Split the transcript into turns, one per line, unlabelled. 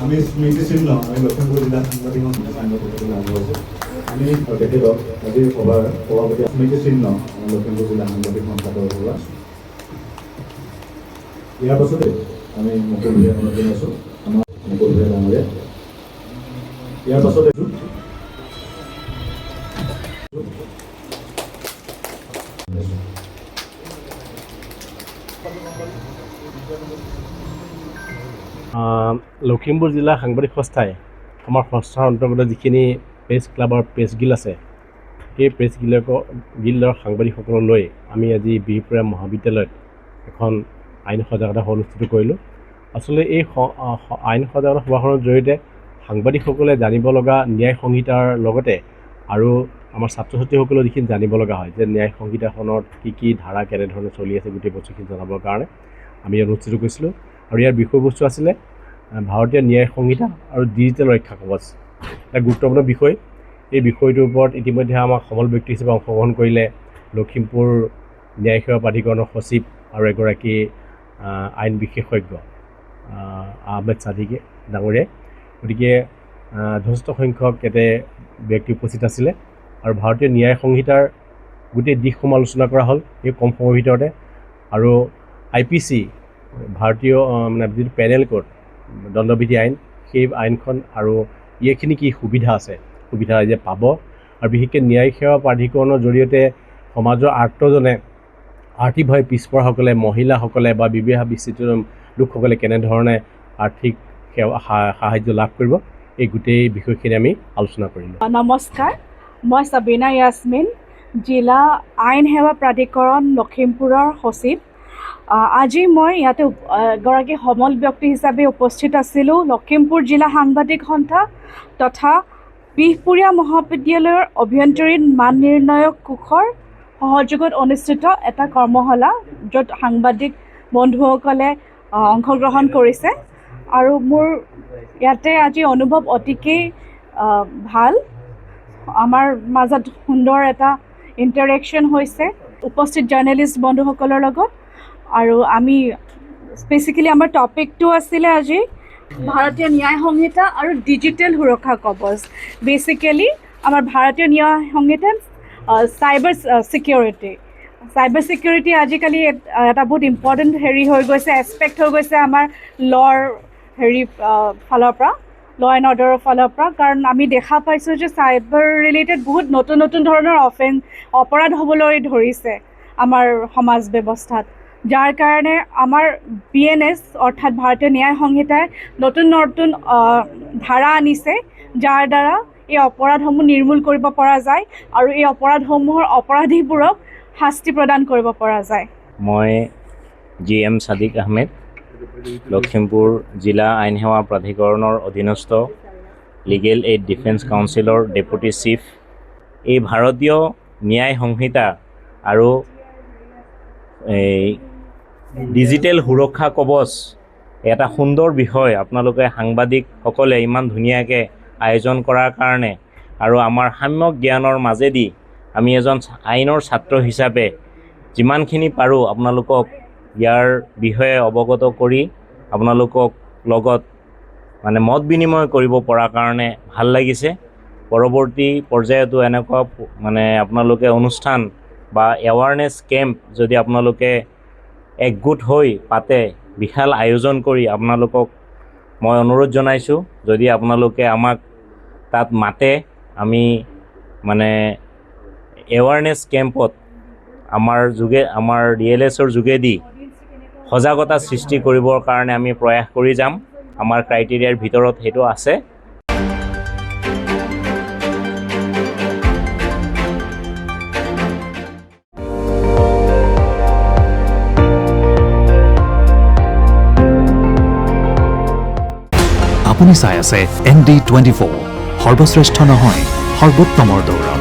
আমি স্মৃতিচিহ্ন আমি লখিমপুৰ জিলা সাংবাদিক সংঘ পদলৈ আগবঢ়াইছোঁ। আমি তেখেতক আজিৰ সভাপতি স্মৃতিচিহ্ন আমাৰ লখিমপুৰ জিলা সাংবাদিক সংঘাতৰ পৰা। ইয়াৰ পাছতে আমি মুকুল ভূঞা অনুৰোধ আছোঁ, আমাৰ মুকুল ভূঞা ডাঙৰীয়া। ইয়াৰ পাছতে
লখিমপুৰ জিলা সাংবাদিক সংস্থাই আমাৰ সংস্থাৰ অন্তৰ্গত যিখিনি প্ৰেছ ক্লাবৰ প্ৰেছ গিল্ড আছে, সেই প্ৰেছ গিল্ডৰ সাংবাদিকসকললৈ আমি আজি বিহপুৰীয়া মহাবিদ্যালয়ত এখন আইন সজাগতা সভা অনুষ্ঠিত কৰিলোঁ। আচলতে এই আইন সজাগতা সভাখনৰ জৰিয়তে সাংবাদিকসকলে জানিব লগা ন্যায় সংহিতাৰ লগতে আৰু আমাৰ ছাত্ৰ ছাত্ৰীসকলেও যিখিনি জানিব লগা হয় যে ন্যায় সংহিতাখনত কি ধাৰা কেনেধৰণে চলি আছে, গোটেই বস্তুখিনি জনাবৰ কাৰণে আমি অনুষ্ঠিত কৰিছিলোঁ। আৰু ইয়াৰ বিষয়বস্তু আছিলে ভাৰতীয় ন্যায় সংহিতা আৰু ডিজিটেল ৰক্ষা কৱচ, এটা গুৰুত্বপূৰ্ণ বিষয়। এই বিষয়টোৰ ওপৰত ইতিমধ্যে আমাক সমল ব্যক্তি হিচাপে অংশগ্ৰহণ কৰিলে লখিমপুৰ ন্যায় সেৱা প্ৰাধিকৰণৰ সচিব আৰু এগৰাকী আইন বিশেষজ্ঞ আহমেদ ছাদিকে ডাঙৰীয়াই। গতিকে যথেষ্ট সংখ্যক ইয়াতে ব্যক্তি উপস্থিত আছিলে আৰু ভাৰতীয় ন্যায় সংহিতাৰ গোটেই দিশসমূহ আলোচনা কৰা হ'ল এই কম সময়ৰ ভিতৰতে। আৰু IPC ভাৰতীয় মানে যিটো পেনেল কোড দণ্ডবিধি আইন, সেই আইনখন আৰু এইখিনি কি সুবিধা আছে, সুবিধা যে পাব, আৰু বিশেষকৈ ন্যায় সেৱা প্ৰাধিকৰণৰ জৰিয়তে সমাজৰ আৰ্তজনে আৰ্থিকভাৱে পিছপৰাসকলে, মহিলাসকলে বা বিবাহ বিচ্ছিন্ন লোকসকলে কেনেধৰণে আৰ্থিক সেৱা সাহায্য লাভ কৰিব, এই গোটেই বিষয়খিনি আমি আলোচনা কৰিলোঁ।
নমস্কাৰ, মই সাবিনা ইয়াছমিন, জিলা আইন সেৱা প্ৰাধিকৰণ লখিমপুৰৰ সচিব। আজি মই ইয়াতে এগৰাকী সমল ব্যক্তি হিচাপে উপস্থিত আছিলোঁ লখিমপুৰ জিলা সাংবাদিক সন্থা তথা বিহপুৰীয়া মহাবিদ্যালয়ৰ অভ্যন্তৰীণ মান নিৰ্ণয়ক কোষৰ সহযোগত অনুষ্ঠিত এটা কৰ্মশালা, য'ত সাংবাদিক বন্ধুসকলে অংশগ্ৰহণ কৰিছে। আৰু মোৰ ইয়াতে আজি অনুভৱ অতিকেই ভাল। আমাৰ মাজত সুন্দৰ এটা ইণ্টাৰেকশ্যন হৈছে উপস্থিত জাৰ্নেলিষ্ট বন্ধুসকলৰ লগত। আৰু আমি স্পেচিকেলি আমাৰ টপিকটো আছিলে আজি ভাৰতীয় ন্যায় সংহিতা আৰু ডিজিটেল সুৰক্ষা কৱচ। বেচিকেলি আমাৰ ভাৰতীয় ন্যায় সংহিতাত চাইবাৰ ছিকিউৰিটি আজিকালি এটা বহুত ইম্পৰ্টেণ্ট হৈ গৈছে, এছপেক্ট হৈ গৈছে আমাৰ লৰ ফালৰ পৰা, ল এণ্ড অৰ্ডাৰৰ ফালৰ পৰা। কাৰণ আমি দেখা পাইছোঁ যে চাইবাৰ ৰিলেটেড বহুত নতুন ধৰণৰ অপৰাধ হ'বলৈ ধৰিছে আমাৰ সমাজ ব্যৱস্থাত, যাৰ কাৰণে আমাৰ BNS অৰ্থাৎ ভাৰতীয় ন্যায় সংহিতাই নতুন ধাৰা আনিছে, যাৰ দ্বাৰা এই অপৰাধসমূহ নিৰ্মূল কৰিব পৰা যায় আৰু এই অপৰাধসমূহৰ অপৰাধীবোৰক শাস্তি প্ৰদান কৰিব পৰা যায়।
মই GM ছাদিক আহমেদ, লখিমপুৰ জিলা আইন সেৱা প্ৰাধিকৰণৰ অধীনস্থ লিগেল এইড ডিফেন্স কাউন্সিলৰ ডেপুটি চিফ। এই ভাৰতীয় ন্যায় সংহিতা আৰু ডিজিটেল সুৰক্ষা কৱচ এটা সুন্দৰ বিষয় আপোনালোকে সাংবাদিকসকলে ইমান ধুনীয়াকৈ আয়োজন কৰাৰ কাৰণে, আৰু আমাৰ সাম্যক জ্ঞানৰ মাজেদি আমি এজন আইনৰ ছাত্ৰ হিচাপে যিমানখিনি পাৰোঁ আপোনালোকক ইয়াৰ বিষয়ে অৱগত কৰি আপোনালোকক লগত মানে মত বিনিময় কৰিব পৰাৰ কাৰণে ভাল লাগিছে। পৰৱৰ্তী পৰ্যায়তো এনেকুৱা মানে আপোনালোকে অনুষ্ঠান বা এৱাৰনেছ কেম্প যদি আপোনালোকে একগোট হৈ পাতে, বিশাল আয়োজন কৰি আপোনালোকক মই অনুৰোধ জনাইছোঁ, যদি আপোনালোকে আমাক তাত মাতে, আমি মানে এৱাৰনেছ কেম্পত আমাৰ DLS-ৰ যোগেদি সজাগতা সৃষ্টি কৰিবৰ কাৰণে আমি প্ৰয়াস কৰি যাম। আমাৰ ক্ৰাইটেৰিয়াৰ ভিতৰত সেইটো আছে।
আপুনি চাই আছে ND24, সৰ্বশ্ৰেষ্ঠ নহয় সৰ্বোত্তমৰ দৌৰ।